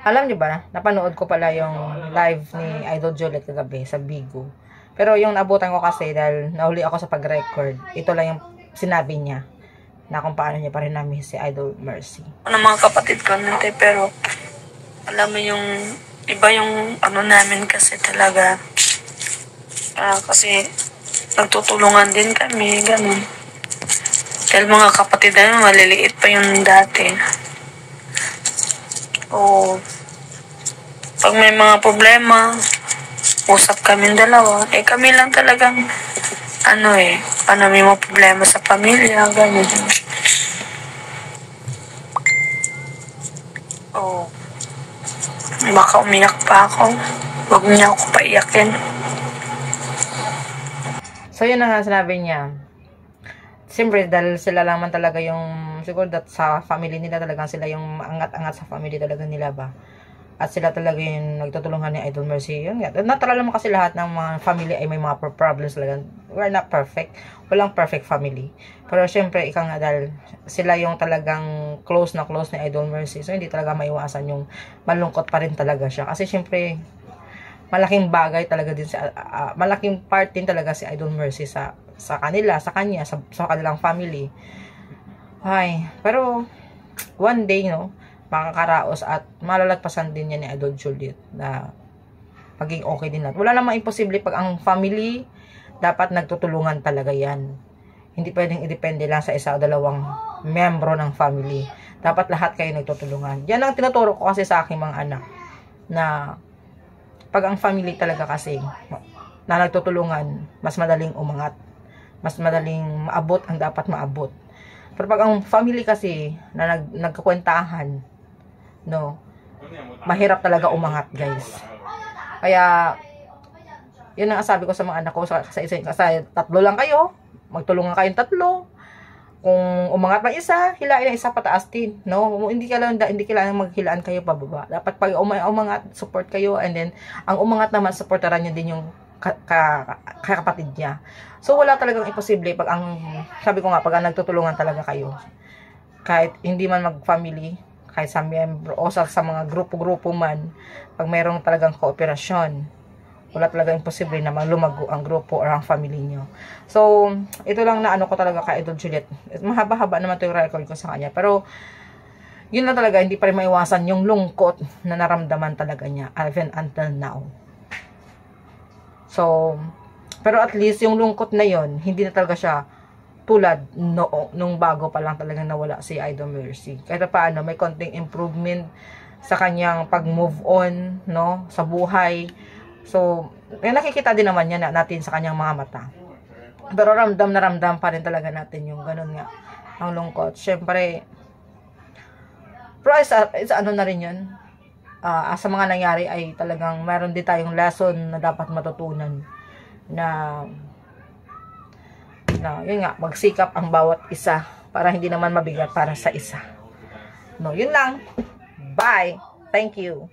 Alam niyo ba, napanood ko pala yung live ni Idol Juliet kagabi sa Bigo. Pero yung naabutan ko kasi dahil nahuli ako sa pag-record, ito lang yung sinabi niya na kung paano niya pa rin namin si Idol Mercy. Ano mga kapatid ko nante, pero alam mo yung iba yung ano namin kasi talaga. Kasi nagtutulungan din kami, ganun. Dahil mga kapatid namin, maliliit pa yung dati. O, pag may mga problema, usap kami dalawa. Kami lang talagang, paano may mga problema sa pamilya, ganun. O, baka umiyak pa ako. Huwag niya ako paiyakin. So, yun na nga sinabi niya. Siyempre, dahil sila naman talaga yung, siguro that sa family nila talagang sila yung angat-angat sa family talaga nila ba. At sila talaga yung nagtutulungan ni Idol Mercy. Yun nga. Natural naman kasi lahat ng mga family ay may mga problems talaga. We're not perfect. Walang perfect family. Pero siyempre, ikaw nga dahil sila yung talagang close na close ni Idol Mercy. So, hindi talaga maiwasan yung malungkot pa rin talaga siya. Kasi siyempre, malaking bagay talaga din malaking part din talaga si Idol Mercy sa kanila, sa kanya, sa kanilang family. Ay, pero one day, no, makakaraos at malalagpasan din niya ni Idol Juliet na maging okay din natin. Wala namang imposible pag ang family dapat nagtutulungan talaga yan. Hindi pwedeng idepende lang sa isa o dalawang membro ng family. Dapat lahat kayo nagtutulungan. Yan ang tinuturo ko kasi sa aking mga anak na pag ang family talaga kasi na nagtutulungan, mas madaling umangat. Mas madaling maabot ang dapat maabot. Pero pag ang family kasi na nagkakwentahan, no, mahirap talaga umangat, guys. Kaya, yun ang sabi ko sa mga anak ko, kasi tatlo lang kayo, magtulungan kayong tatlo. Kung umangat ng isa, hilain ng isa pataas din, no? Hindi kailangan maghilaan kayo pababa. Dapat pag umangat, support kayo, and then ang umangat naman supportaran niyo din yung kapatid niya. So wala talagang imposible pag ang sabi ko nga pag nagtutulungan talaga kayo. Kahit hindi man mag-family, kahit sa miyembro o sa mga grupo-grupo man, pag mayroong talagang kooperasyon, wala talaga imposible na lumago ang grupo or ang family nyo. So, ito lang na ano ko talaga kay Idol Juliet. Mahaba-haba naman ito yung record ko sa kanya. Pero, yun na talaga, hindi pa rin maiwasan yung lungkot na naramdaman talaga niya, even until now. So, pero at least yung lungkot na yon hindi na talaga siya tulad nung bago pa lang talagang nawala si Idol Mercy. Kahit paano, may konting improvement sa kanyang pag-move on, no, sa buhay. So, nakikita din naman yan natin sa kanyang mga mata. Pero ramdam na ramdam pa rin talaga natin yung ganun nga, ang lungkot. Siyempre, pero ano na rin yun. Sa mga nangyari ay talagang mayroon din tayong lesson na dapat matutunan. Na yun nga, magsikap ang bawat isa para hindi naman mabigat para sa isa. No, yun lang. Bye. Thank you.